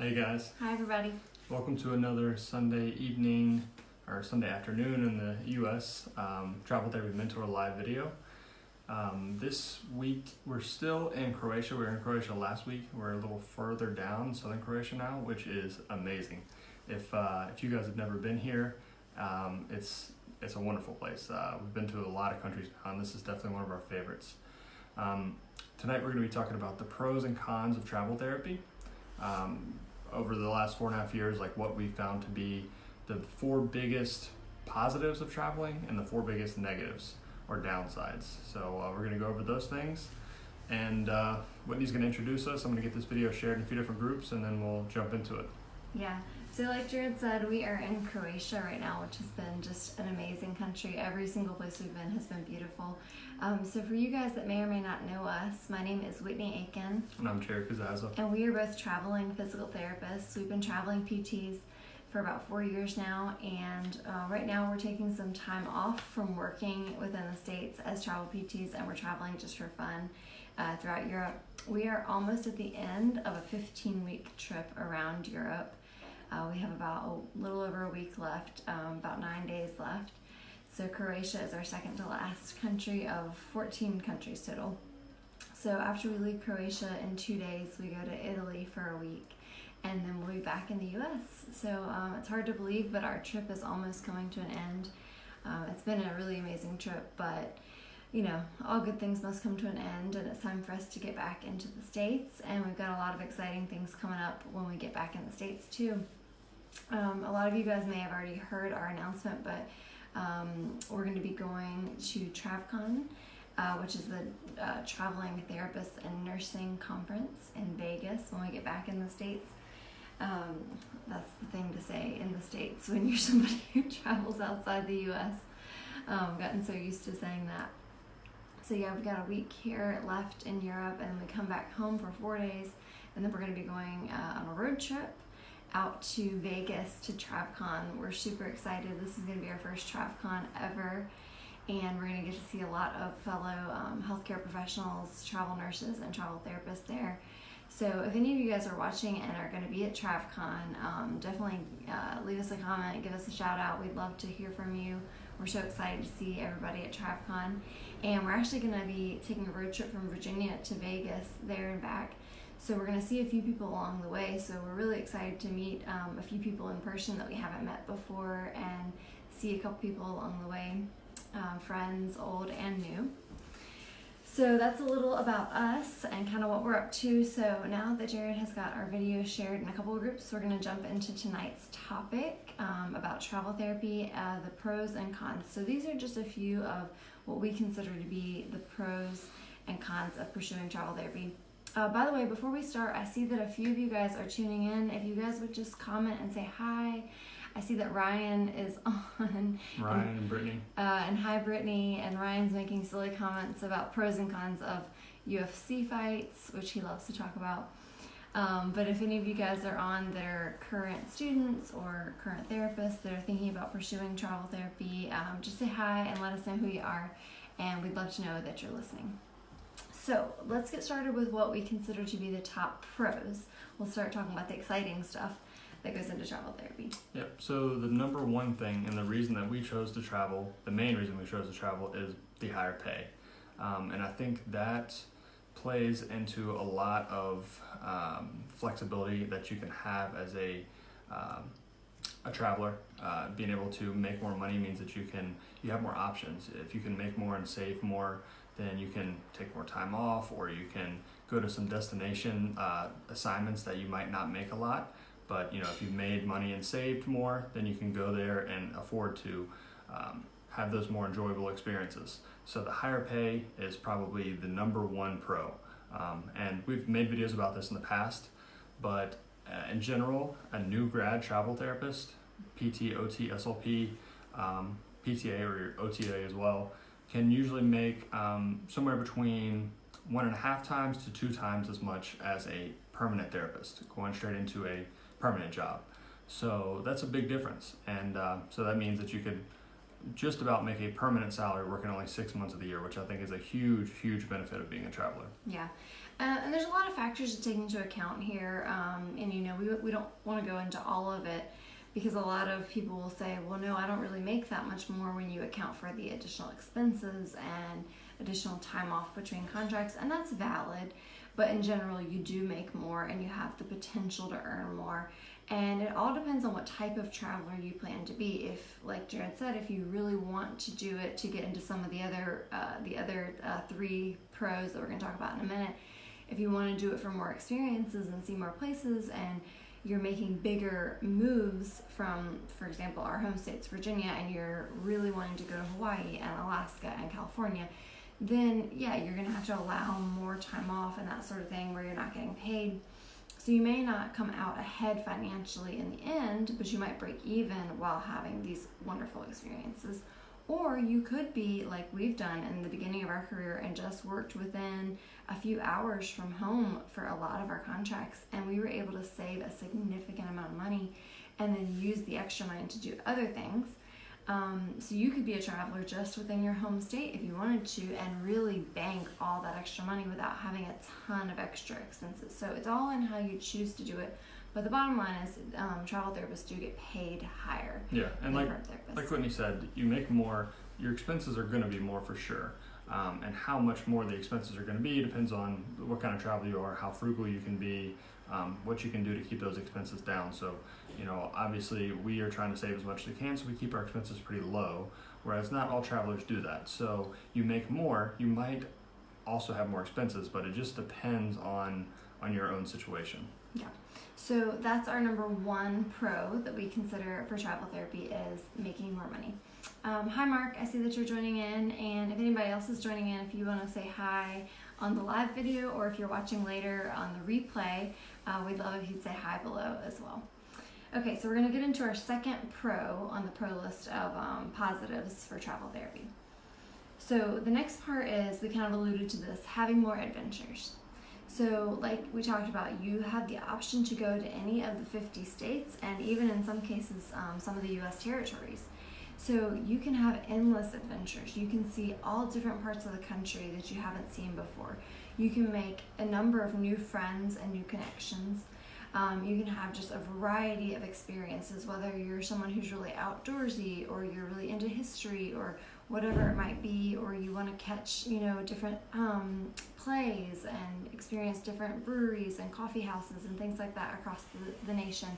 Hey guys, Hi everybody. welcome to another Sunday evening or Sunday afternoon in the U.S. Travel Therapy Mentor live video. This week we're still in Croatia. We were in Croatia last week. We're a little further down southern Croatia now, which is amazing. If you guys have never been here, it's a wonderful place. We've been to a lot of countries now, and this is definitely one of our favorites. Tonight we're going to be talking about the pros and cons of travel therapy. Over the last 4.5 years, like what we found to be the 4 biggest positives of traveling and the 4 biggest negatives or downsides. So we're going to go over those things, and Whitney's going to introduce us. I'm going to get this video shared in a few different groups, and then we'll jump into it. Yeah, so like Jared said, we are in Croatia right now, which has been just an amazing country. Every single place we've been has been beautiful. So for you guys that may or may not know us, my name is Whitney Aiken. And I'm Jared Kazaza. And we are both traveling physical therapists. We've been traveling PTs for about 4 years now, and right now we're taking some time off from working within the States as travel PTs, and we're traveling just for fun throughout Europe. We are almost at the end of a 15-week trip around Europe. We have about a little over a week left, about 9 days left. So Croatia is our second to last country of 14 countries total. So after we leave Croatia in 2 days, we go to Italy for a week, and then we'll be back in the US. So it's hard to believe, but our trip is almost coming to an end. It's been a really amazing trip, but you know, all good things must come to an end, and it's time for us to get back into the States, and we've got a lot of exciting things coming up when we get back in the States too. A lot of you guys may have already heard our announcement, but we're going to be going to TravCon, which is the Traveling Therapists and Nursing Conference in Vegas when we get back in the States. That's the thing to say in the States when you're somebody who travels outside the U.S. I've gotten so used to saying that. So yeah, we've got a week here left in Europe, and then we come back home for 4 days, and then we're going to be going on a road trip out to Vegas to TravCon. We're super excited. This is going to be our first TravCon ever, and we're going to get to see a lot of fellow healthcare professionals, travel nurses, and travel therapists there. So if any of you guys are watching and are going to be at TravCon, definitely leave us a comment, give us a shout out. We'd love to hear from you. We're so excited to see everybody at TravCon, and we're actually going to be taking a road trip from Virginia to Vegas, there and back. So we're going to see a few people along the way, so we're really excited to meet a few people in person that we haven't met before, and see a couple people along the way, friends, old and new. So that's a little about us and kind of what we're up to. So now that Jared has got our video shared in a couple of groups, we're going to jump into tonight's topic about travel therapy, the pros and cons. So these are just a few of what we consider to be the pros and cons of pursuing travel therapy. By the way, before we start, I see that a few of you guys are tuning in. If you guys would just comment and say hi. I see that Ryan is on. Ryan and Brittany. And hi, Brittany. And Ryan's making silly comments about pros and cons of UFC fights, which he loves to talk about. But if any of you guys are on that are current students or current therapists that are thinking about pursuing travel therapy, just say hi and let us know who you are. And we'd love to know that you're listening. So let's get started with what we consider to be the top pros. We'll start talking about the exciting stuff that goes into travel therapy. Yep, so the number one thing and the reason that we chose to travel, the main reason we chose to travel is the higher pay. And I think that plays into a lot of flexibility that you can have as a traveler. Being able to make more money means that you have more options. If you can make more and save more, then you can take more time off, or you can go to some destination assignments that you might not make a lot. But you know, if you've made money and saved more, then you can go there and afford to have those more enjoyable experiences. So the higher pay is probably the number one pro. And we've made videos about this in the past, but in general, a new grad travel therapist, PT, OT, SLP, PTA or OTA as well, can usually make somewhere between 1.5 times to 2 times as much as a permanent therapist going straight into a permanent job. So that's a big difference, and so that means that you could just about make a permanent salary working only 6 months of the year, which I think is a huge benefit of being a traveler. Yeah. And there's a lot of factors to take into account here. And you know, we don't want to go into all of it, because a lot of people will say, well, no, I don't really make that much more when you account for the additional expenses and additional time off between contracts, and that's valid. But in general, you do make more and you have the potential to earn more. And it all depends on what type of traveler you plan to be. If, like Jared said, if you really want to do it to get into some of the other three pros that we're going to talk about in a minute, if you want to do it for more experiences and see more places, and you're making bigger moves from, for example, our home states, Virginia, and you're really wanting to go to Hawaii and Alaska and California, then yeah, you're going to have to allow more time off and that sort of thing where you're not getting paid. So you may not come out ahead financially in the end, but you might break even while having these wonderful experiences. Or you could be like we've done in the beginning of our career and just worked within a few hours from home for a lot of our contracts, and we were able to save a significant amount of money and then use the extra money to do other things. So you could be a traveler just within your home state if you wanted to, and really bank all that extra money without having a ton of extra expenses. So it's all in how you choose to do it. But the bottom line is travel therapists do get paid higher. Yeah, and than like perm therapists. like Whitney said, you make more, your expenses are going to be more for sure. And how much more the expenses are going to be depends on what kind of travel you are, how frugal you can be, what you can do to keep those expenses down. So, you know, obviously we are trying to save as much as we can, so we keep our expenses pretty low, whereas not all travelers do that. So you make more, you might also have more expenses, but it just depends on your own situation. Yeah. So that's our number one pro that we consider for travel therapy, is making more money. Hi Mark, I see that you're joining in, and if anybody else is joining in, if you want to say hi on the live video or if you're watching later on the replay, we'd love if you'd say hi below as well. Okay, so we're going to get into our second pro on the pro list of positives for travel therapy. So the next part is, we kind of alluded to this, having more adventures. So like we talked about, you have the option to go to any of the 50 states, and even in some cases, some of the US territories. So you can have endless adventures. You can see all different parts of the country that you haven't seen before. You can make a number of new friends and new connections. You can have just a variety of experiences, whether you're someone who's really outdoorsy, or you're really into history, or whatever it might be, or you want to catch, you know, different plays and experience different breweries and coffee houses and things like that across the nation.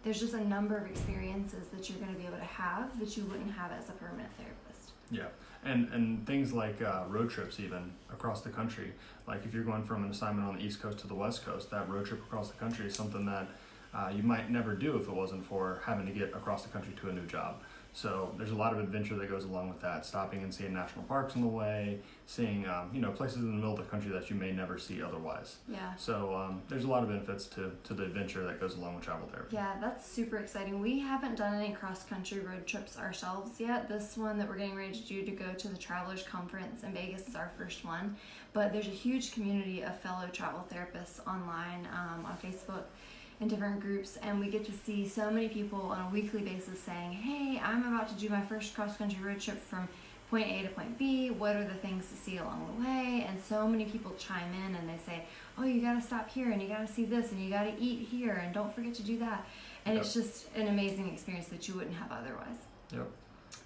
There's just a number of experiences that you're going to be able to have that you wouldn't have as a permanent therapist. Yeah, and things like road trips even across the country. Like if you're going from an assignment on the East Coast to the West Coast, that road trip across the country is something that you might never do if it wasn't for having to get across the country to a new job. So there's a lot of adventure that goes along with that, stopping and seeing national parks on the way, seeing places in the middle of the country that you may never see otherwise. Yeah. So there's a lot of benefits to the adventure that goes along with travel therapy. Yeah, that's super exciting. We haven't done any cross-country road trips ourselves yet. This one that we're getting ready to do, to go to the Travelers Conference in Vegas, is our first one. But there's a huge community of fellow travel therapists online on Facebook in different groups, and we get to see so many people on a weekly basis saying, hey, I'm about to do my first cross-country road trip from point A to point B. What are the things to see along the way? And so many people chime in and they say, oh, you got to stop here, and you got to see this, and you got to eat here, and don't forget to do that. And It's just an amazing experience that you wouldn't have otherwise. Yep.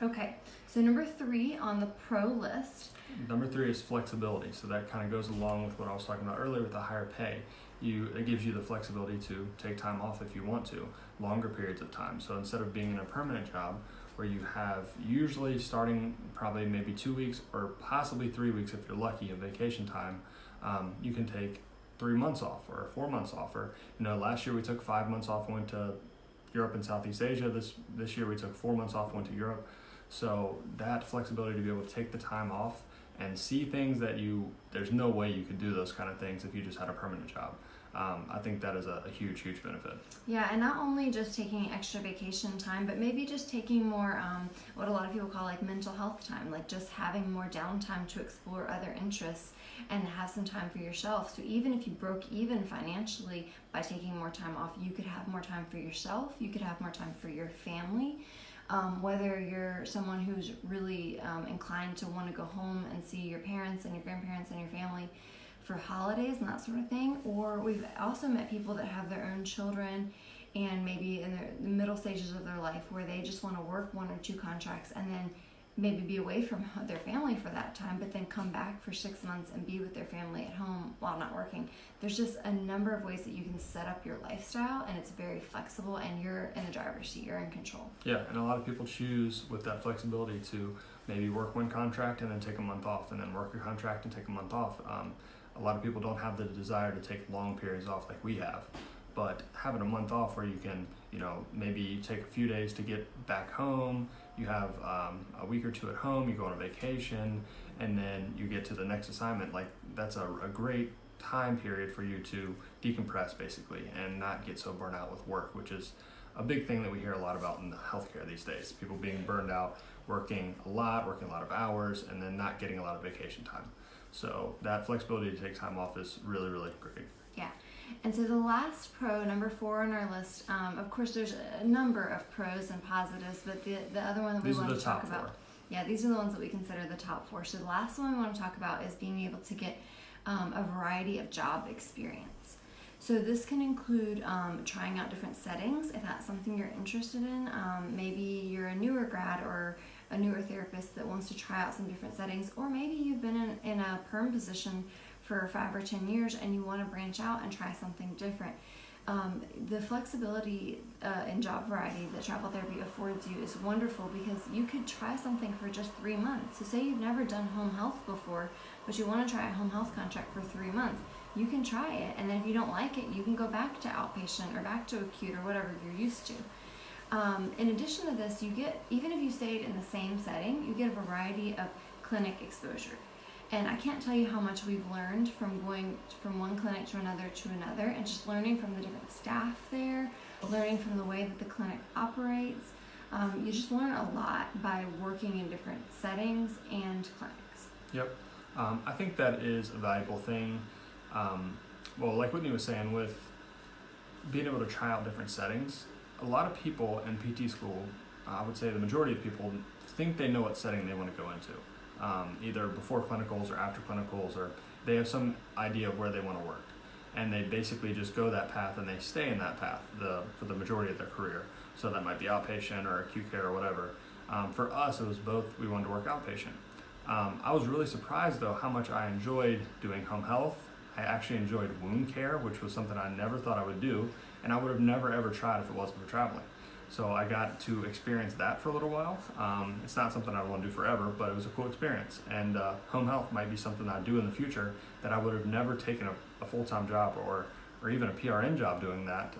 Okay, so number 3 on the pro list. Number 3 is flexibility. So that kind of goes along with what I was talking about earlier with the higher pay. It gives you the flexibility to take time off if you want to, longer periods of time. So instead of being in a permanent job where you have usually starting probably maybe 2 weeks or possibly 3 weeks if you're lucky of vacation time, you can take 3 months off or 4 months off. Or, last year we took 5 months off and went to Europe and Southeast Asia. This year we took 4 months off and went to Europe. So that flexibility to be able to take the time off and see things that there's no way you could do those kind of things if you just had a permanent job. I think that is a huge, huge benefit. Yeah, and not only just taking extra vacation time, but maybe just taking more, what a lot of people call like mental health time, like just having more downtime to explore other interests and have some time for yourself. So even if you broke even financially by taking more time off, you could have more time for yourself, you could have more time for your family. Whether you're someone who's really inclined to want to go home and see your parents and your grandparents and your family for holidays and that sort of thing. Or we've also met people that have their own children and maybe in the middle stages of their life where they just want to work 1 or 2 contracts and then maybe be away from their family for that time, but then come back for 6 months and be with their family at home while not working. There's just a number of ways that you can set up your lifestyle, and it's very flexible, and you're in the driver's seat, you're in control. Yeah, and a lot of people choose with that flexibility to maybe work 1 contract and then take a month off, and then work a contract and take a month off. A lot of people don't have the desire to take long periods off like we have, but having a month off where you can, maybe take a few days to get back home, you have a week or 2 at home, you go on a vacation, and then you get to the next assignment. Like, that's a great time period for you to decompress, basically, and not get so burnt out with work, which is a big thing that we hear a lot about in the healthcare these days. People being burned out, working a lot of hours, and then not getting a lot of vacation time. So that flexibility to take time off is really, really great. Yeah. And so the last pro, number 4 on our list, of course there's a number of pros and positives, but the other one that we want to talk about, these are the ones that we consider the top 4. So the last one we want to talk about is being able to get a variety of job experience. So this can include trying out different settings if that's something you're interested in. Maybe you're a newer grad or a newer therapist that wants to try out some different settings, or maybe you've been in a perm position for 5 or 10 years and you want to branch out and try something different. The flexibility and job variety that travel therapy affords you is wonderful because you could try something for just 3 months. So say you've never done home health before, but you want to try a home health contract for 3 months. You can try it, and then if you don't like it, you can go back to outpatient or back to acute or whatever you're used to. In addition to this, you get, even if you stayed in the same setting, you get a variety of clinic exposure. And I can't tell you how much we've learned from going from one clinic to another, and just learning from the different staff there, learning from the way that the clinic operates. You just learn a lot by working in different settings and clinics. Yep. I think that is a valuable thing. Well, like Whitney was saying, with being able to try out different settings, a lot of people in PT school, I would say the majority of people, think they know what setting they want to go into. Either before clinicals or after clinicals, or they have some idea of where they want to work, and they basically just go that path and they stay in that path for the majority of their career. So that might be outpatient or acute care or whatever. For us, it was both. We wanted to work outpatient. I was really surprised though how much I enjoyed doing home health. I actually enjoyed wound care, which was something I never thought I would do, and I would have never ever tried if it wasn't for traveling. So I got to experience that for a little while. It's not something I want to do forever, but it was a cool experience. And home health might be something I'd do in the future that I would have never taken a full-time job or even a PRN job doing that,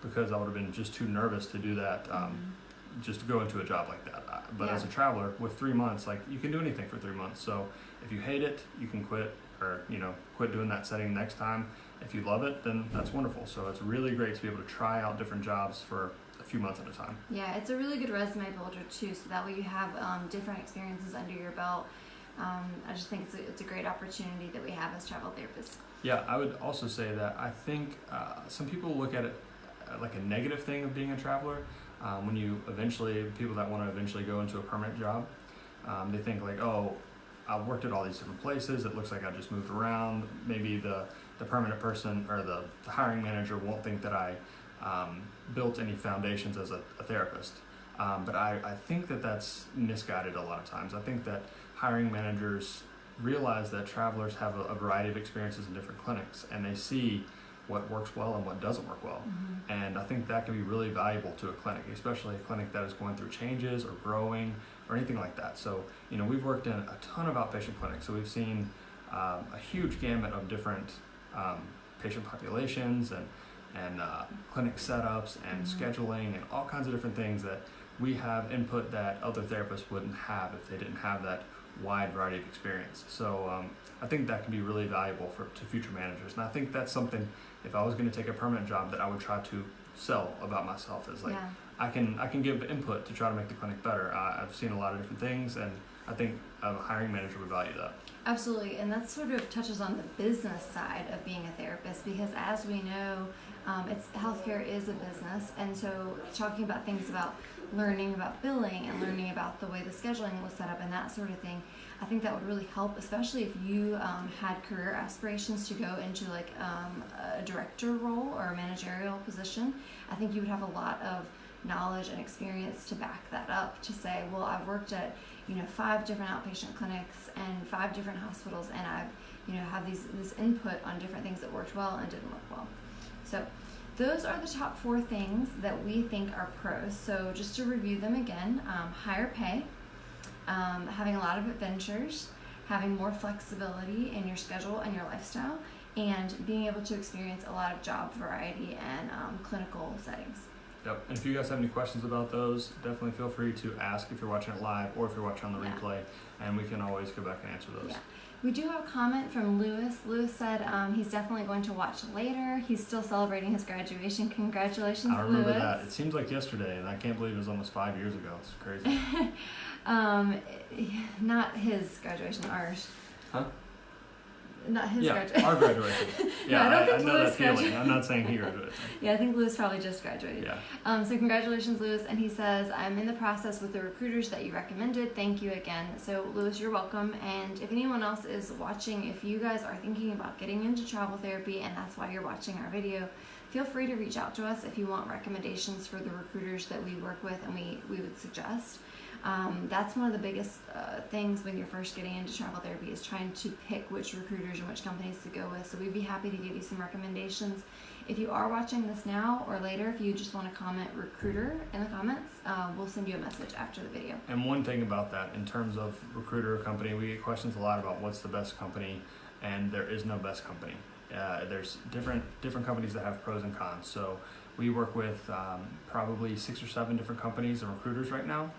because I would have been just too nervous to do that, just to go into a job like that. But as a traveler, with 3 months, like, you can do anything for 3 months. So if you hate it, you can quit, or quit doing that setting next time. If you love it, then that's wonderful. So it's really great to be able to try out different jobs for a few months at a time. Yeah, it's a really good resume builder too, so that way you have different experiences under your belt. I just think it's a great opportunity that we have as travel therapists. Yeah, I would also say that I think some people look at it like a negative thing of being a traveler. When people that want to eventually go into a permanent job, they think like, oh, I've worked at all these different places, it looks like I just moved around. Maybe the permanent person or the hiring manager won't think that I built any foundations as a therapist. But I think that that's misguided a lot of times. I think that hiring managers realize that travelers have a variety of experiences in different clinics, and they see what works well and what doesn't work well. Mm-hmm. And I think that can be really valuable to a clinic, especially a clinic that is going through changes or growing or anything like that. So, we've worked in a ton of outpatient clinics, so we've seen a huge gamut of different patient populations and clinic setups and scheduling and all kinds of different things that we have input that other therapists wouldn't have if they didn't have that wide variety of experience. So I think that can be really valuable to future managers. And I think that's something, if I was going to take a permanent job, that I would try to sell about myself, is like, I can give input to try to make the clinic better. I've seen a lot of different things, and I think a hiring manager would value that. Absolutely, and that sort of touches on the business side of being a therapist, because as we know, it's healthcare is a business, and so talking about things about learning about billing and learning about the way the scheduling was set up and that sort of thing, I think that would really help, especially if you had career aspirations to go into like a director role or a managerial position. I think you would have a lot of knowledge and experience to back that up, to say, well, I've worked at 5 different outpatient clinics and 5 different hospitals, and I've have this input on different things that worked well and didn't work well. So those are the top 4 things that we think are pros. So just to review them again: higher pay, having a lot of adventures, having more flexibility in your schedule and your lifestyle, and being able to experience a lot of job variety and clinical settings. Yep. And if you guys have any questions about those, definitely feel free to ask if you're watching it live or if you're watching on the replay, and we can always go back and answer those. Yeah. We do have a comment from Lewis. Lewis said he's definitely going to watch later. He's still celebrating his graduation. Congratulations, Lewis. I remember that. It seems like yesterday, and I can't believe it was almost 5 years ago. It's crazy. Not his graduation, ours. Huh? Not his graduation. Our graduation. Yeah, no, I don't think I know Lewis that feeling. graduated. I'm not saying he graduated. Yeah, I think Lewis probably just graduated. Yeah. So congratulations, Lewis. And he says, I'm in the process with the recruiters that you recommended. Thank you again. So Lewis, you're welcome. And if anyone else is watching, if you guys are thinking about getting into travel therapy and that's why you're watching our video, feel free to reach out to us if you want recommendations for the recruiters that we work with and we would suggest. That's one of the biggest things when you're first getting into travel therapy, is trying to pick which recruiters and which companies to go with. So we'd be happy to give you some recommendations. If you are watching this now or later, if you just want to comment recruiter in the comments, we'll send you a message after the video. And one thing about that, in terms of recruiter or company, we get questions a lot about what's the best company, and there is no best company. There's different companies that have pros and cons. So we work with probably 6 or 7 different companies and recruiters right now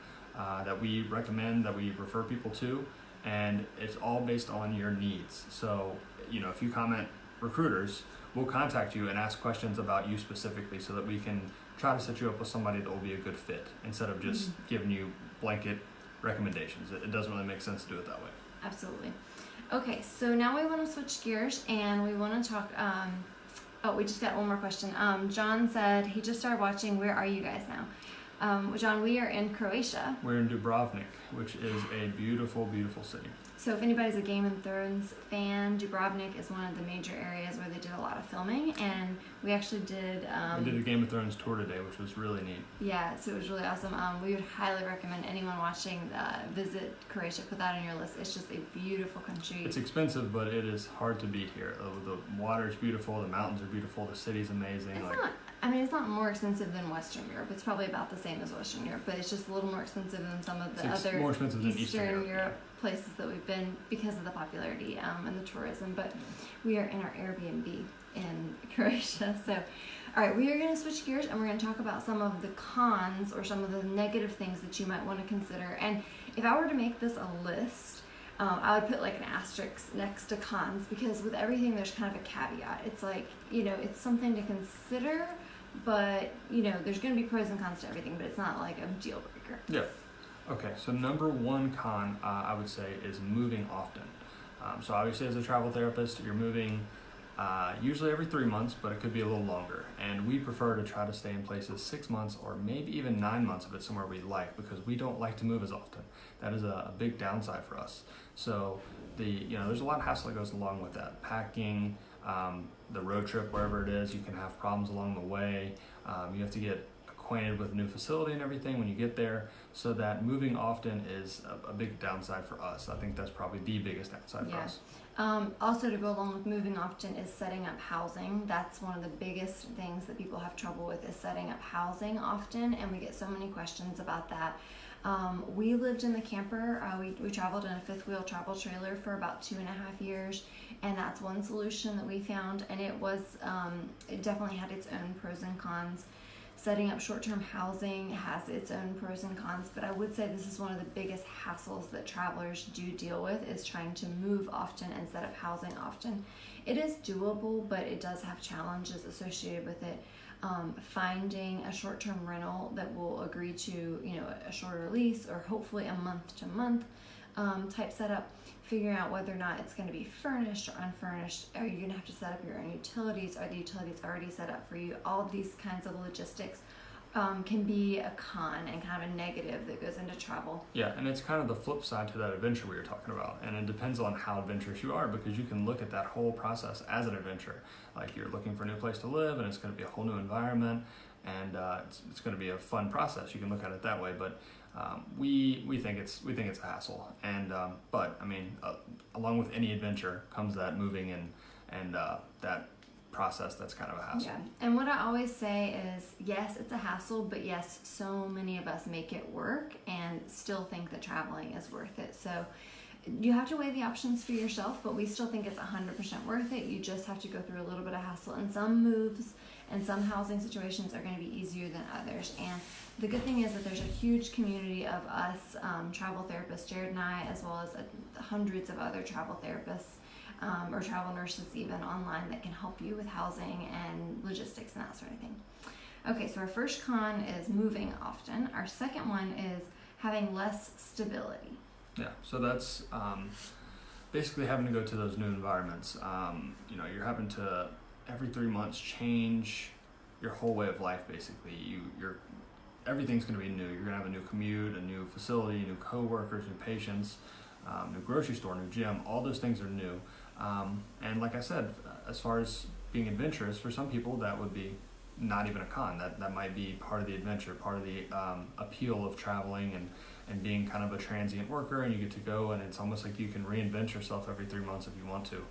that we recommend, that we refer people to, and it's all based on your needs. So, if you comment recruiters, we'll contact you and ask questions about you specifically so that we can try to set you up with somebody that will be a good fit, instead of just giving you blanket recommendations. It doesn't really make sense to do it that way. Absolutely. Okay, so now we want to switch gears and we want to talk, we just got one more question. John said he just started watching. Where are you guys now? John, we are in Croatia. We're in Dubrovnik, which is a beautiful, beautiful city. So if anybody's a Game of Thrones fan, Dubrovnik is one of the major areas where they did a lot of filming, and we actually did... we did a Game of Thrones tour today, which was really neat. Yeah, so it was really awesome. We would highly recommend anyone watching visit Croatia. Put that on your list. It's just a beautiful country. It's expensive, but it is hard to beat here. The water is beautiful, the mountains are beautiful, the city's amazing. It's not more expensive than Western Europe. It's probably about the same as Western Europe, but it's just a little more expensive than some of the other more expensive than Eastern Europe places that we've been, because of the popularity and the tourism. But we are in our Airbnb in Croatia. So, all right, we are going to switch gears and we're going to talk about some of the cons or some of the negative things that you might want to consider. And if I were to make this a list, I would put like an asterisk next to cons, because with everything there's kind of a caveat. It's like, it's something to consider, but there's going to be pros and cons to everything, but it's not like a deal breaker. Yeah. Okay, so number one con, I would say, is moving often. So obviously as a travel therapist, you're moving usually every 3 months, but it could be a little longer. And we prefer to try to stay in places 6 months or maybe even 9 months if it's somewhere we like, because we don't like to move as often. That is a big downside for us. So there's a lot of hassle that goes along with that. Packing, the road trip, wherever it is, you can have problems along the way. You have to get acquainted with a new facility and everything when you get there, so that moving often is a big downside for us. I think that's probably the biggest downside for us. Also, to go along with moving often is setting up housing. That's one of the biggest things that people have trouble with, is setting up housing often, and we get so many questions about that. We lived in the camper. We traveled in a 5th wheel travel trailer for about 2.5 years, and that's one solution that we found, and it definitely had its own pros and cons. Setting up short-term housing has its own pros and cons, but I would say this is one of the biggest hassles that travelers do deal with, is trying to move often and set up housing often. It is doable, but it does have challenges associated with it. Finding a short-term rental that will agree to a shorter lease, or hopefully a month-to-month type setup, figuring out whether or not it's going to be furnished or unfurnished. Are you going to have to set up your own utilities? Are the utilities already set up for you? All of these kinds of logistics can be a con and kind of a negative that goes into travel. Yeah, and it's kind of the flip side to that adventure we were talking about. And it depends on how adventurous you are, because you can look at that whole process as an adventure. Like, you're looking for a new place to live, and it's going to be a whole new environment, and it's going to be a fun process. You can look at it that way, but we think it's a hassle. And but I mean, along with any adventure comes that moving and that process that's kind of a hassle. Yeah, and what I always say is, yes, it's a hassle, but yes, so many of us make it work and still think that traveling is worth it. So you have to weigh the options for yourself, but we still think it's 100% worth it. You just have to go through a little bit of hassle, and some moves and some housing situations are going to be easier than others. And the good thing is that there's a huge community of us travel therapists, Jared and I, as well as hundreds of other travel therapists or travel nurses even online that can help you with housing and logistics and that sort of thing. Okay, so our first con is moving often. Our second one is having less stability. Yeah, so that's basically having to go to those new environments. You're having to every 3 months change your whole way of life. Basically, everything's going to be new. You're going to have a new commute, a new facility, new coworkers, new patients, new grocery store, new gym. All those things are new. And like I said, as far as being adventurous, for some people that would be not even a con. That might be part of the adventure, part of the appeal of traveling and being kind of a transient worker, and you get to go, and it's almost like you can reinvent yourself every 3 months if you want to.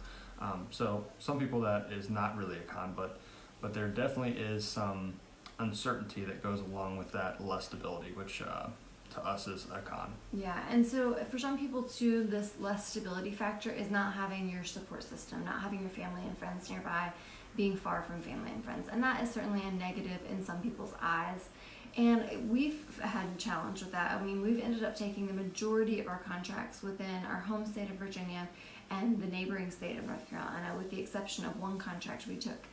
So some people that is not really a con, but there definitely is some uncertainty that goes along with that less stability, which to us is a con. Yeah, and so for some people too, this less stability factor is not having your support system, not having your family and friends nearby, being far from family and friends. And that is certainly a negative in some people's eyes. And we've had a challenge with that. I mean, we've ended up taking the majority of our contracts within our home state of Virginia and the neighboring state of North Carolina, with the exception of one contract we took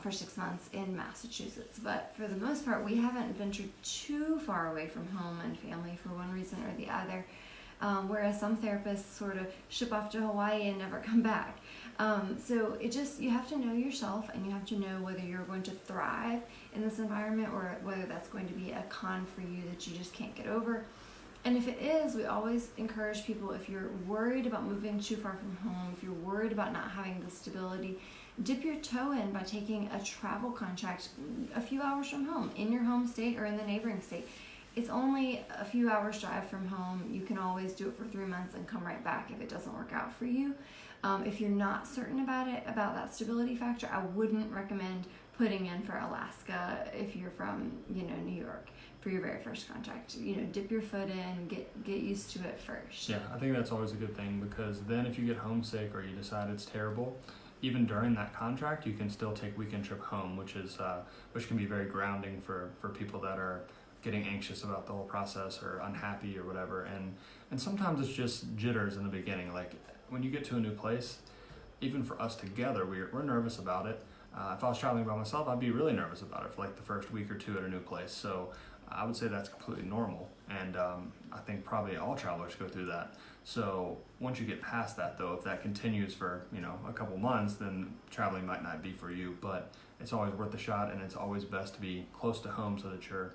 for 6 months in Massachusetts. But for the most part, we haven't ventured too far away from home and family for one reason or the other. Whereas some therapists sort of ship off to Hawaii and never come back. So you have to know yourself, and you have to know whether you're going to thrive in this environment or whether that's going to be a con for you that you just can't get over. And if it is, we always encourage people, if you're worried about moving too far from home, if you're worried about not having the stability, dip your toe in by taking a travel contract a few hours from home, in your home state or in the neighboring state. It's only a few hours drive from home. You can always do it for 3 months and come right back if it doesn't work out for you. If you're not certain about that stability factor, I wouldn't recommend putting in for Alaska if you're from, New York for your very first contract. Dip your foot in, get used to it first. Yeah, I think that's always a good thing, because then if you get homesick or you decide it's terrible, even during that contract, you can still take weekend trip home, which can be very grounding for people that are getting anxious about the whole process or unhappy or whatever. And sometimes it's just jitters in the beginning. Like, when you get to a new place, even for us together, we're nervous about it. If I was traveling by myself, I'd be really nervous about it for like the first week or two at a new place. So I would say that's completely normal. And I think probably all travelers go through that. So once you get past that, though, if that continues for, a couple months, then traveling might not be for you. But it's always worth a shot, and it's always best to be close to home so that you're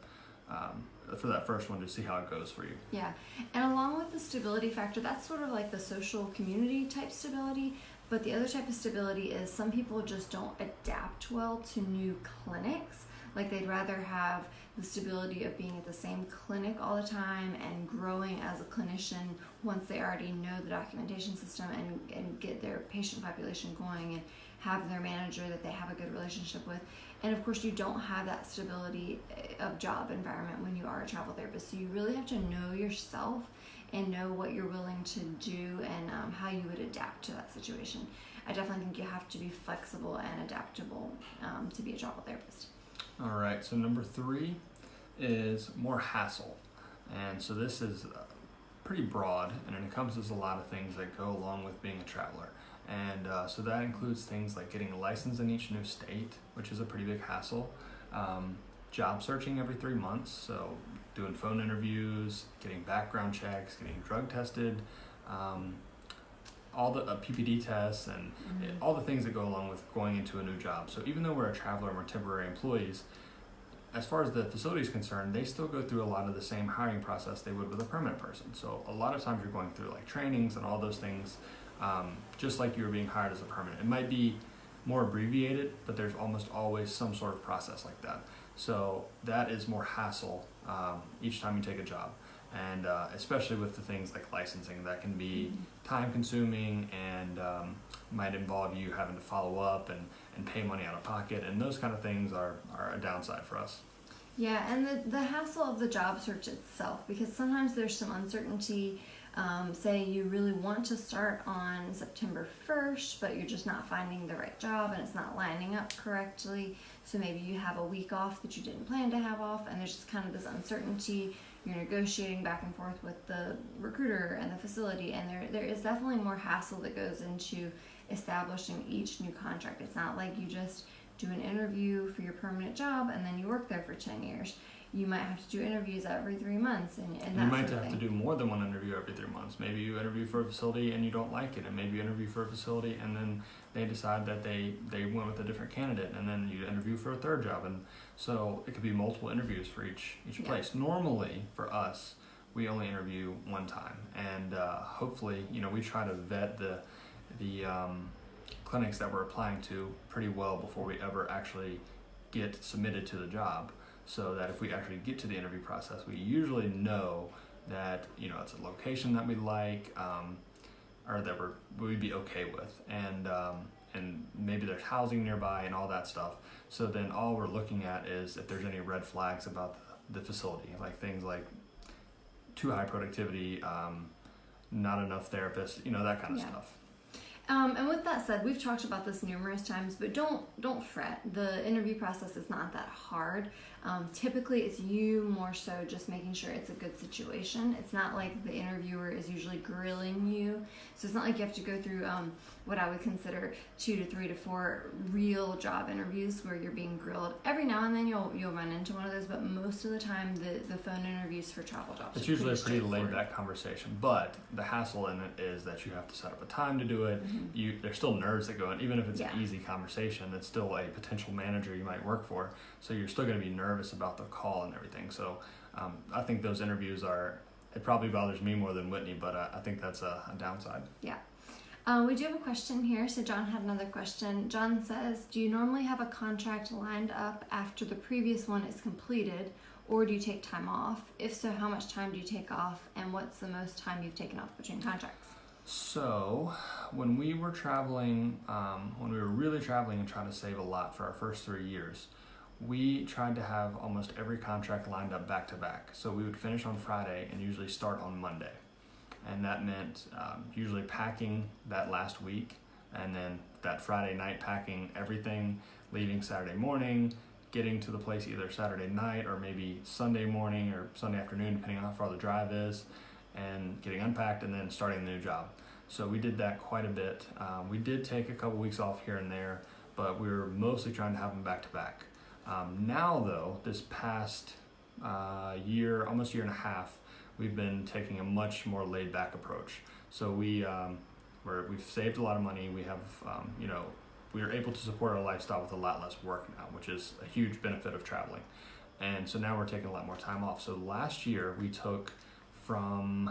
for that first one, to see how it goes for you. Yeah, and along with the stability factor, that's sort of like the social community type stability. But the other type of stability is some people just don't adapt well to new clinics. Like, they'd rather have the stability of being at the same clinic all the time and growing as a clinician once they already know the documentation system and get their patient population going and have their manager that they have a good relationship with. And of course, you don't have that stability of job environment when you are a travel therapist. So you really have to know yourself and know what you're willing to do and how you would adapt to that situation. I definitely think you have to be flexible and adaptable to be a travel therapist. All right, so number 3 is more hassle. And so this is pretty broad, and it encompasses a lot of things that go along with being a traveler. And so that includes things like getting a license in each new state, which is a pretty big hassle. Job searching every 3 months, so doing phone interviews, getting background checks, getting drug tested, all the PPD tests and all the things that go along with going into a new job. So even though we're a traveler and we're temporary employees, as far as the facility is concerned, they still go through a lot of the same hiring process they would with a permanent person. So a lot of times you're going through like trainings and all those things, just like you were being hired as a permanent. It might be more abbreviated, but there's almost always some sort of process like that. So that is more hassle each time you take a job. And especially with the things like licensing, that can be time consuming and might involve you having to follow up and pay money out of pocket, and those kind of things are a downside for us. Yeah, and the hassle of the job search itself, because sometimes there's some uncertainty. Say you really want to start on September 1st, but you're just not finding the right job and it's not lining up correctly. So maybe you have a week off that you didn't plan to have off, and there's just kind of this uncertainty. You're negotiating back and forth with the recruiter and the facility, and there is definitely more hassle that goes into establishing each new contract. It's not like you just do an interview for your permanent job and then you work there for 10 years. You might have to do interviews every 3 months and that you might sort of have thing. to do more than one interview every 3 months. Maybe you interview for a facility and you don't like it, and maybe you interview for a facility and then they decide that they went with a different candidate, and then you interview for a third job, and so it could be multiple interviews for each place. Normally for us, we only interview one time, and hopefully, we try to vet the clinics that we're applying to pretty well before we ever actually get submitted to the job, so that if we actually get to the interview process, we usually know that it's a location that we like, or that we'd be okay with, and maybe there's housing nearby and all that stuff. So then all we're looking at is if there's any red flags about the facility, like things like too high productivity, not enough therapists, that kind of stuff. And with that said, we've talked about this numerous times, but don't fret. The interview process is not that hard. Typically, it's you more so just making sure it's a good situation. It's not like the interviewer is usually grilling you. So it's not like you have to go through what I would consider 2 to 3 to 4 real job interviews where you're being grilled. Every now and then you'll run into one of those, but most of the time the phone interviews for travel jobs it's usually a pretty laid back conversation. But the hassle in it is that you have to set up a time to do it. There's still nerves that go in. Even if it's an easy conversation, it's still a potential manager you might work for, so you're still going to be nervous about the call and everything. So I think those interviews it probably bothers me more than Whitney, but I think that's a downside. Yeah. We do have a question here. So John had another question. John says, do you normally have a contract lined up after the previous one is completed, or do you take time off? If so, how much time do you take off, and what's the most time you've taken off between contracts? So when we were traveling, when we were really traveling and trying to save a lot for our first 3 years, we tried to have almost every contract lined up back to back. So we would finish on Friday and usually start on Monday. And that meant usually packing that last week, and then that Friday night packing everything, leaving Saturday morning, getting to the place either Saturday night or maybe Sunday morning or Sunday afternoon, depending on how far the drive is, and getting unpacked and then starting the new job. So we did that quite a bit. We did take a couple weeks off here and there, but we were mostly trying to have them back to back. Now though, this past year, almost year and a half, we've been taking a much more laid back approach. So we've saved a lot of money. We have, we are able to support our lifestyle with a lot less work now, which is a huge benefit of traveling. And so now we're taking a lot more time off. So last year we took from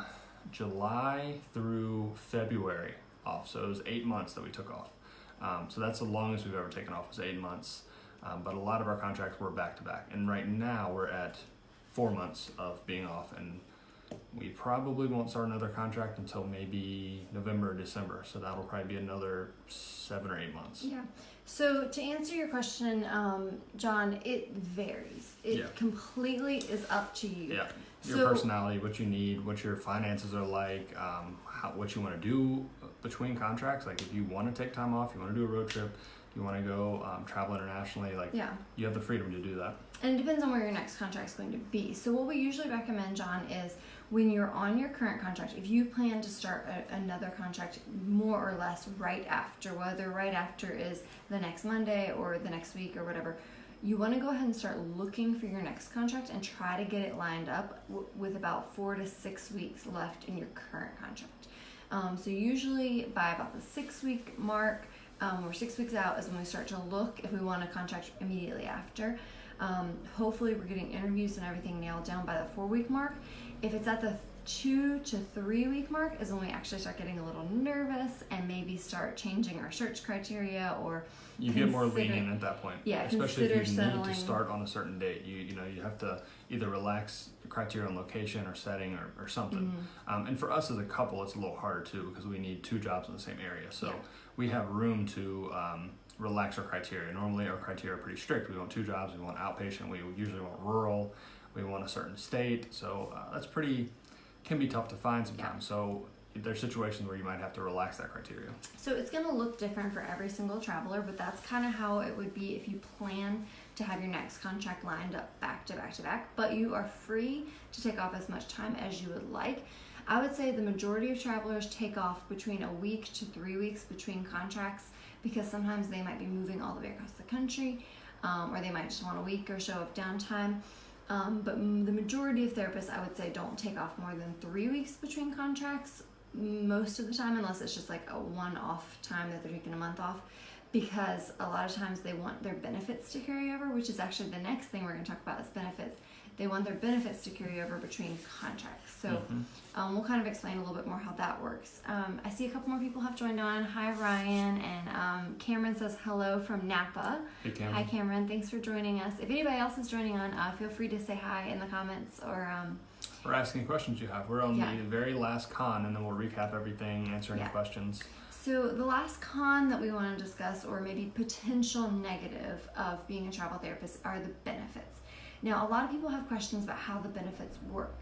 July through February off. So it was 8 months that we took off. So that's the longest we've ever taken off, was 8 months. But a lot of our contracts were back to back. And right now we're at 4 months of being off, and we probably won't start another contract until maybe November or December. So that'll probably be another 7 or 8 months. Yeah. So to answer your question, John, it varies. It completely is up to you. Yeah. Your personality, what you need, what your finances are like, what you want to do between contracts. Like if you want to take time off, you want to do a road trip, you want to go travel internationally, you have the freedom to do that. And it depends on where your next contract is going to be. So what we usually recommend, John, is when you're on your current contract, if you plan to start another contract more or less right after, whether right after is the next Monday or the next week or whatever, you want to go ahead and start looking for your next contract and try to get it lined up with about 4 to 6 weeks left in your current contract. So usually by about the 6-week mark, or 6 weeks out is when we start to look if we want to contract immediately after. Hopefully we're getting interviews and everything nailed down by the 4-week mark. If it's at the 2 to 3 week mark is when we actually start getting a little nervous and maybe start changing our search criteria, or you get more lenient at that point. Yeah, especially if you settling. need to start on a certain date. You have to either relax the criteria on location or setting or something. And for us as a couple, it's a little harder too because we need 2 jobs in the same area. So we have room to relax our criteria. Normally our criteria are pretty strict. We want 2 jobs. We want outpatient. We usually want rural. We want a certain state. So that's can be tough to find sometimes. So there's situations where you might have to relax that criteria. So it's going to look different for every single traveler, but that's kind of how it would be if you plan to have your next contract lined up back to back to back. But you are free to take off as much time as you would like. I would say the majority of travelers take off between a week to 3 weeks between contracts, because sometimes they might be moving all the way across the country, or they might just want a week or so of downtime. But the majority of therapists, I would say, don't take off more than 3 weeks between contracts most of the time, unless it's just like a one-off time that they're taking a month off, because a lot of times they want their benefits to carry over, which is actually the next thing we're going to talk about is benefits. They want their benefits to carry over between contracts. So we'll kind of explain a little bit more how that works. I see a couple more people have joined on. Hi, Ryan. And Cameron says hello from Napa. Hey, Cameron. Hi, Cameron. Thanks for joining us. If anybody else is joining on, feel free to say hi in the comments or... We're asking questions you have. We're on the very last con, and then we'll recap everything, answer any questions. So the last con that we want to discuss, or maybe potential negative of being a travel therapist, are the benefits. Now, a lot of people have questions about how the benefits work.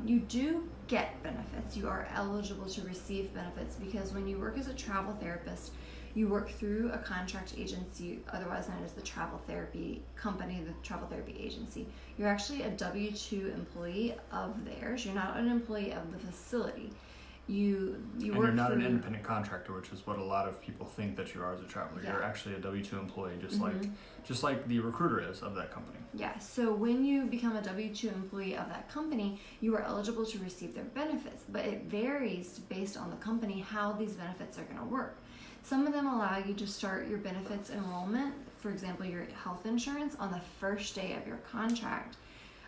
You do get benefits. You are eligible to receive benefits because when you work as a travel therapist, you work through a contract agency, otherwise known as the travel therapy company, the travel therapy agency. You're actually a W-2 employee of theirs. You're not an employee of the facility. You and work you're not through, an independent contractor, which is what a lot of people think that you are as a traveler. You're actually a W-2 employee, just like the recruiter is of that company. Yeah, so when you become a W-2 employee of that company, you are eligible to receive their benefits, but it varies based on the company how these benefits are going to work. Some of them allow you to start your benefits enrollment, for example, your health insurance, on the first day of your contract.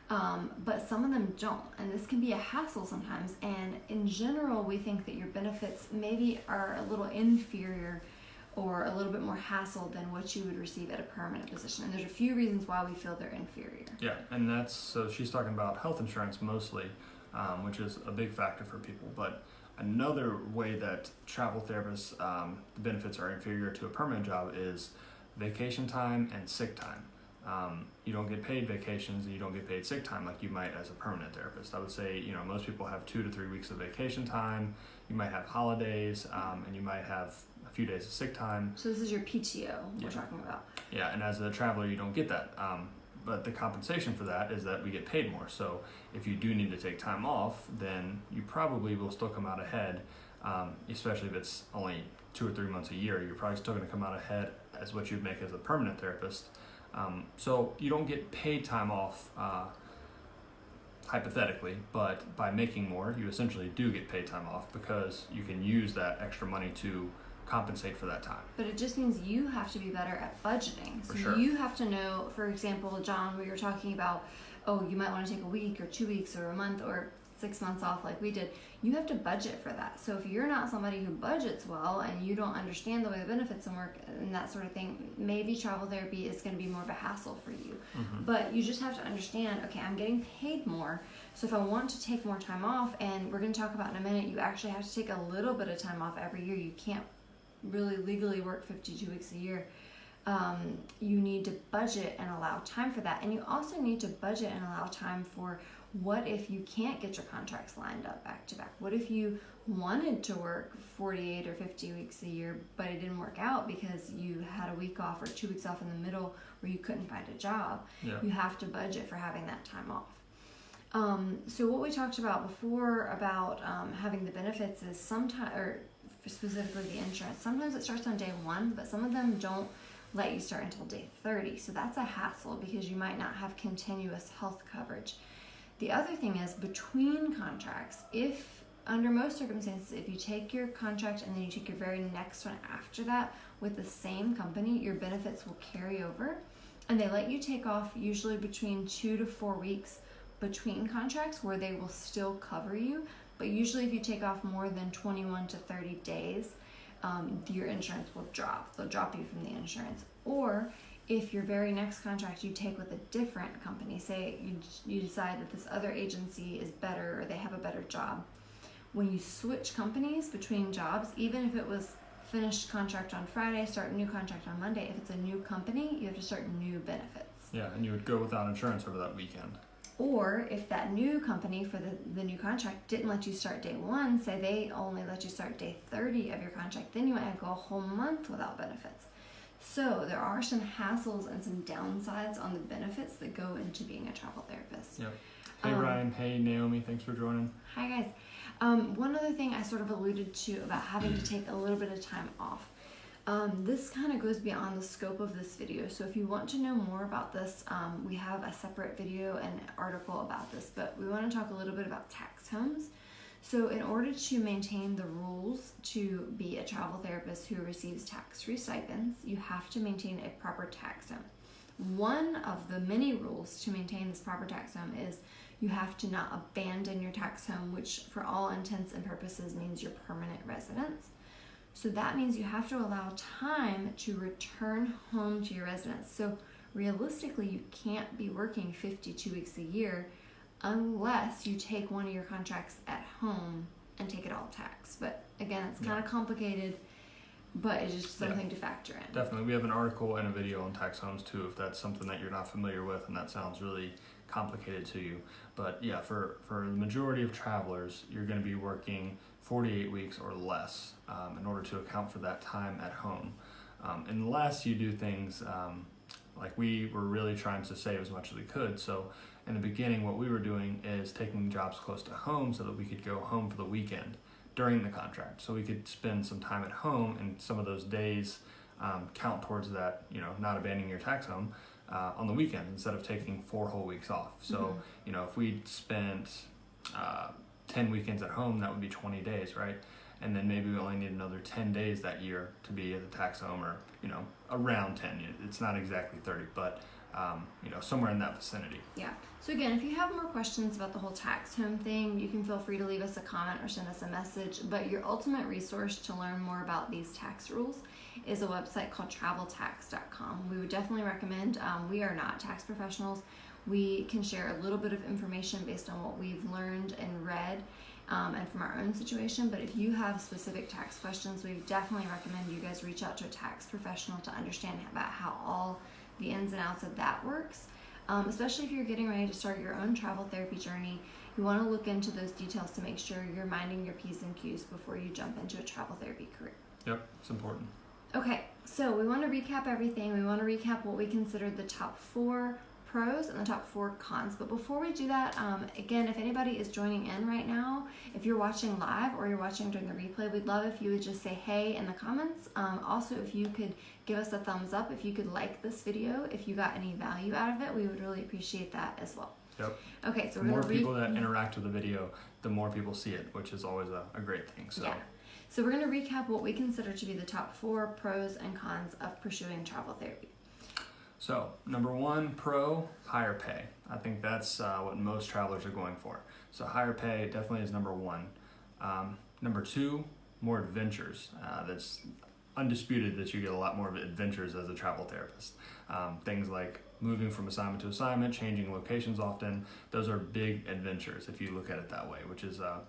But some of them don't, and this can be a hassle sometimes. And in general, we think that your benefits maybe are a little inferior or a little bit more hassle than what you would receive at a permanent position. And there's a few reasons why we feel they're inferior. Yeah, and so she's talking about health insurance mostly, which is a big factor for people. But another way that travel therapists, the benefits are inferior to a permanent job is vacation time and sick time. You don't get paid vacations and you don't get paid sick time like you might as a permanent therapist. I would say, most people have 2 to 3 weeks of vacation time. You might have holidays, and you might have a few days of sick time. So this is your PTO we're talking about. Yeah, and as a traveler, you don't get that. But the compensation for that is that we get paid more. So if you do need to take time off, then you probably will still come out ahead, especially if it's only 2 or 3 months a year. You're probably still going to come out ahead as what you'd make as a permanent therapist. So you don't get paid time off, hypothetically, but by making more, you essentially do get paid time off because you can use that extra money to compensate for that time. But it just means you have to be better at budgeting. So sure. You have to know, for example, John, we were talking about, you might want to take a week or 2 weeks or a month or 6 months off like we did. You have to budget for that. So if you're not somebody who budgets well and you don't understand the way the benefits work and that sort of thing, maybe travel therapy is going to be more of a hassle for you. Mm-hmm. But you just have to understand, okay, I'm getting paid more. So if I want to take more time off, and we're going to talk about in a minute, you actually have to take a little bit of time off every year. You can't really legally work 52 weeks a year. You need to budget and allow time for that. And you also need to budget and allow time for what if you can't get your contracts lined up back to back? What if you wanted to work 48 or 50 weeks a year, but it didn't work out because you had a week off or 2 weeks off in the middle where you couldn't find a job? Yeah. You have to budget for having that time off. So what we talked about before about having the benefits is sometimes, or specifically the insurance, sometimes it starts on day 1, but some of them don't let you start until day 30. So that's a hassle because you might not have continuous health coverage. The other thing is, between contracts, if under most circumstances, if you take your contract and then you take your very next one after that with the same company, your benefits will carry over. And they let you take off usually between 2 to 4 weeks between contracts where they will still cover you. But usually if you take off more than 21 to 30 days, your insurance will drop. They'll drop you from the insurance. Or if your very next contract you take with a different company, say you decide that this other agency is better or they have a better job, when you switch companies between jobs, even if it was finished contract on Friday, start a new contract on Monday, if it's a new company, you have to start new benefits. Yeah, and you would go without insurance over that weekend. Or if that new company for the new contract didn't let you start day 1, say they only let you start day 30 of your contract, then you might have to go a whole month without benefits. So there are some hassles and some downsides on the benefits that go into being a travel therapist. Yep. Hey Ryan, hey Naomi, thanks for joining. Hi guys. One other thing I sort of alluded to about having to take a little bit of time off. This kind of goes beyond the scope of this video. So if you want to know more about this, we have a separate video and article about this, but we want to talk a little bit about tax homes. So in order to maintain the rules to be a travel therapist who receives tax-free stipends, you have to maintain a proper tax home. One of the many rules to maintain this proper tax home is you have to not abandon your tax home, which for all intents and purposes means your permanent residence. So that means you have to allow time to return home to your residence. So realistically, you can't be working 52 weeks a year unless you take one of your contracts at home and take it all taxed. But again, it's kind of complicated, but it's just something to factor in. Definitely. We have an article and a video on tax homes too, if that's something that you're not familiar with and that sounds really complicated to you. But yeah, for the majority of travelers, you're going to be working 48 weeks or less in order to account for that time at home. Unless you do things like we were really trying to save as much as we could. So in the beginning, what we were doing is taking jobs close to home so that we could go home for the weekend during the contract. So we could spend some time at home, and some of those days count towards that, not abandoning your tax home on the weekend instead of taking 4 whole weeks off. So, if we spent 10 weekends at home, that would be 20 days, right? And then maybe we only need another 10 days that year to be at the tax home, or, around 10. It's not exactly 30, but, somewhere in that vicinity. Yeah. So again, if you have more questions about the whole tax home thing, you can feel free to leave us a comment or send us a message. But your ultimate resource to learn more about these tax rules is a website called traveltax.com. We would definitely recommend. We are not tax professionals. We can share a little bit of information based on what we've learned and read and from our own situation. But if you have specific tax questions, we definitely recommend you guys reach out to a tax professional to understand about how all the ins and outs of that works. Especially if you're getting ready to start your own travel therapy journey, you want to look into those details to make sure you're minding your P's and Q's before you jump into a travel therapy career. Yep, it's important. Okay, so we want to recap everything. We want to recap what we considered the top 4 pros and the top 4 cons. But before we do that, again, if anybody is joining in right now, if you're watching live or you're watching during the replay, we'd love if you would just say hey in the comments. Also, if you could give us a thumbs up, if you could like this video, if you got any value out of it, we would really appreciate that as well. Yep. Okay, so the more people that interact with the video, the more people see it, which is always a great thing. So. Yeah. So we're going to recap what we consider to be the top 4 pros and cons of pursuing travel therapy. So, number 1, pro, higher pay. I think that's what most travelers are going for. So higher pay definitely is number 1. Number 2, more adventures. That's undisputed that you get a lot more adventures as a travel therapist. Things like moving from assignment to assignment, changing locations often. Those are big adventures if you look at it that way, which is a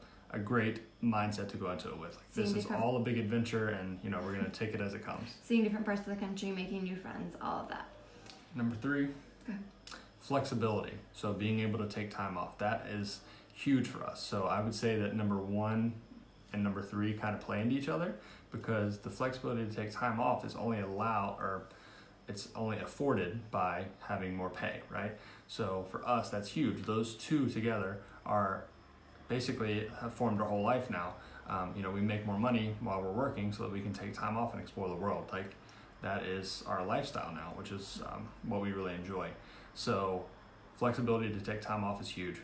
great mindset to go into it with. Like, this is all a big adventure, and we're going to take it as it comes. Seeing different parts of the country, making new friends, all of that. Number 3, flexibility. So being able to take time off. That is huge for us. So I would say that number 1 and number 3 kind of play into each other, because the flexibility to take time off is only it's only afforded by having more pay, right? So for us, that's huge. Those 2 together are basically have formed our whole life now. We make more money while we're working so that we can take time off and explore the world. Like, that is our lifestyle now, which is what we really enjoy. So flexibility to take time off is huge.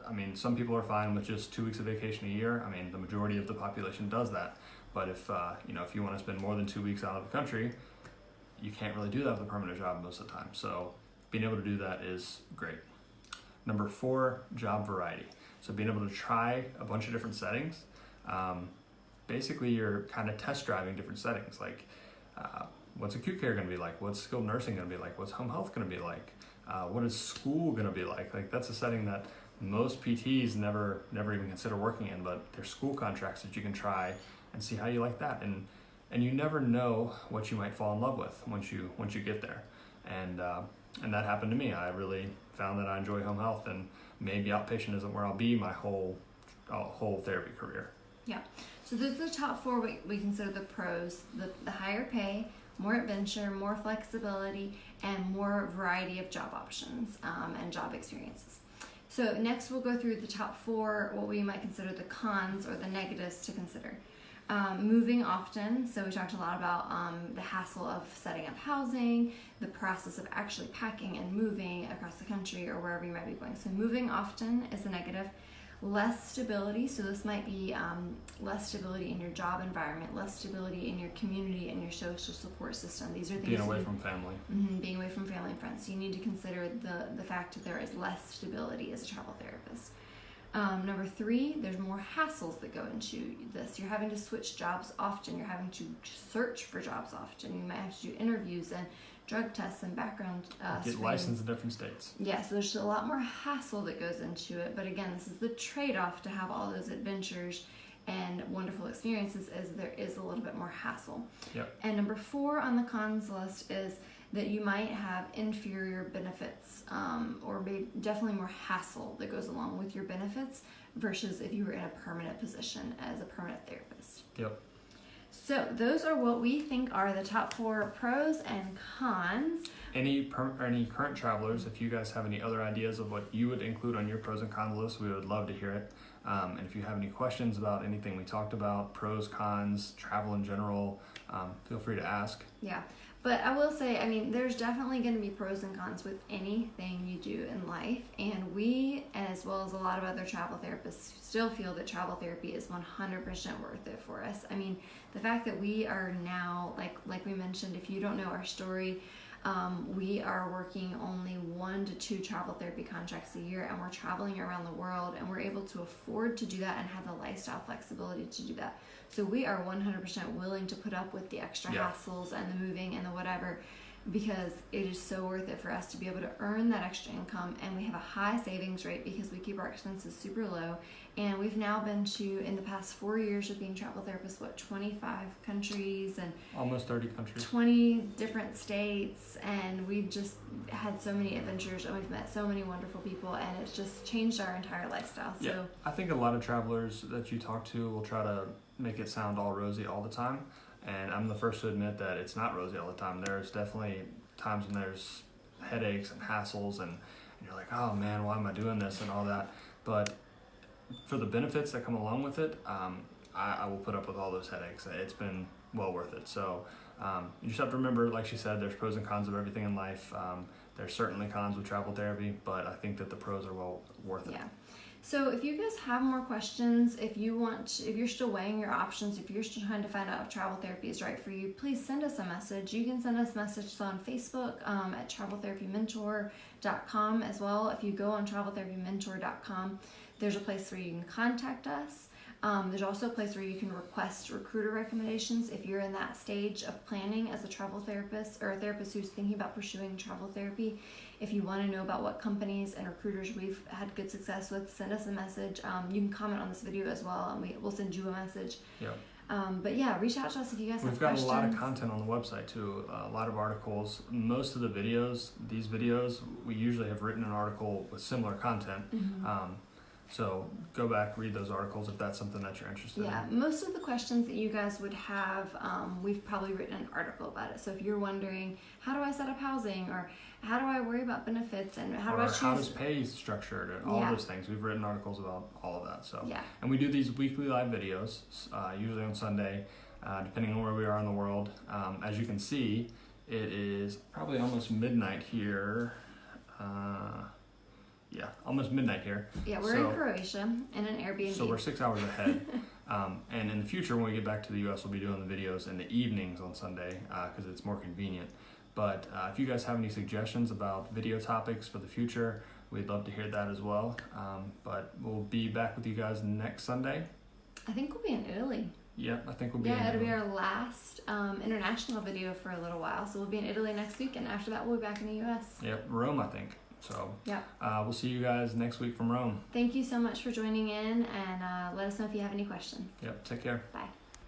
I mean, some people are fine with just 2 weeks of vacation a year. I mean, the majority of the population does that. But if if you want to spend more than 2 weeks out of the country, you can't really do that with a permanent job most of the time. So being able to do that is great. Number 4, job variety. So being able to try a bunch of different settings. Basically, you're kind of test driving different settings. Like, what's acute care going to be like? What's skilled nursing going to be like? What's home health going to be like? What is school going to be like? Like, that's a setting that most PTs never even consider working in, but there's school contracts that you can try and see how you like that. And you never know what you might fall in love with once you get there. And that happened to me. I really found that I enjoy home health, and maybe outpatient isn't where I'll be my whole therapy career. Yeah. So those are the top 4 we consider the pros: the higher pay, more adventure, more flexibility, and more variety of job options and job experiences. So next we'll go through the top 4, what we might consider the cons or the negatives to consider. Moving often. So we talked a lot about the hassle of setting up housing, the process of actually packing and moving across the country or wherever you might be going. So moving often is a negative. Less stability. So this might be less stability in your job environment, less stability in your community and your social support system. These are things Being away from family. Being away from family and friends. So you need to consider the fact that there is less stability as a travel therapist. Number 3, there's more hassles that go into this. You're having to switch jobs often. You're having to search for jobs often. You might have to do interviews and drug tests and background Get screenings. licensed in different states. Yeah, so there's a lot more hassle that goes into it. But again, this is the trade-off to have all those adventures and wonderful experiences, as there is a little bit more hassle. Yep. And number 4 on the cons list is that you might have inferior benefits or definitely more hassle that goes along with your benefits versus if you were in a permanent position as a permanent therapist. Yep. So those are what we think are the top 4 pros and cons. Any current travelers, if you guys have any other ideas of what you would include on your pros and cons list, we would love to hear it. And if you have any questions about anything we talked about, pros, cons, travel in general, feel free to ask. Yeah. But I will say, I mean, there's definitely going to be pros and cons with anything you do in life. And we, as well as a lot of other travel therapists, still feel that travel therapy is 100% worth it for us. I mean, the fact that we are now, like we mentioned, if you don't know our story, we are working only 1 to 2 travel therapy contracts a year, and we're traveling around the world, and we're able to afford to do that and have the lifestyle flexibility to do that. So we are 100% willing to put up with the extra hassles and the moving and the whatever, because it is so worth it for us to be able to earn that extra income. And we have a high savings rate because we keep our expenses super low. And we've now been to, in the past 4 years of being travel therapists, 25 countries and almost 30 countries, 20 different states, and we've just had so many adventures, and we've met so many wonderful people, and it's just changed our entire lifestyle. So yeah, I think a lot of travelers that you talk to will try to make it sound all rosy all the time, and I'm the first to admit that it's not rosy all the time. There's definitely times when there's headaches and hassles, and you're like, oh man, why am I doing this and all that. But for the benefits that come along with it, I will put up with all those headaches. It's been well worth it. So you just have to remember, like she said, there's pros and cons of everything in life. There's certainly cons with travel therapy, but I think that the pros are well worth it. Yeah. So if you guys have more questions, if you're still weighing your options, if you're still trying to find out if travel therapy is right for you, please send us a message. You can send us messages on Facebook at traveltherapymentor.com as well. If you go on traveltherapymentor.com, there's a place where you can contact us. There's also a place where you can request recruiter recommendations if you're in that stage of planning as a travel therapist or a therapist who's thinking about pursuing travel therapy. If you want to know about what companies and recruiters we've had good success with, send us a message. You can comment on this video as well, and we'll send you a message. Yeah. But yeah, reach out to us if you guys have We've questions. got a lot of content on the website too, a lot of articles. Most of the videos, these videos, we usually have written an article with similar content. Mm-hmm. So go back, read those articles if that's something that you're interested in. Yeah, most of the questions that you guys would have, we've probably written an article about it. So if you're wondering, how do I set up housing, or how do I worry about benefits, and how do I choose? How does pay structured, and all those things. We've written articles about all of that. So yeah. And we do these weekly live videos, usually on Sunday, depending on where we are in the world. As you can see, it is probably almost midnight here. almost midnight here. Yeah, we're So- in Croatia in an Airbnb. So we're 6 hours ahead. And in the future, when we get back to the U.S., we'll be doing the videos in the evenings on Sunday because it's more convenient. But if you guys have any suggestions about video topics for the future, we'd love to hear that as well. But we'll be back with you guys next Sunday. I think we'll be in Italy. Yep, I think we'll be. Yeah, it'll be our last international video for a little while. So we'll be in Italy next week, and after that, we'll be back in the U.S. Yep, Rome, I think. So Yep. We'll see you guys next week from Rome. Thank you so much for joining in, and let us know if you have any questions. Yep, take care. Bye.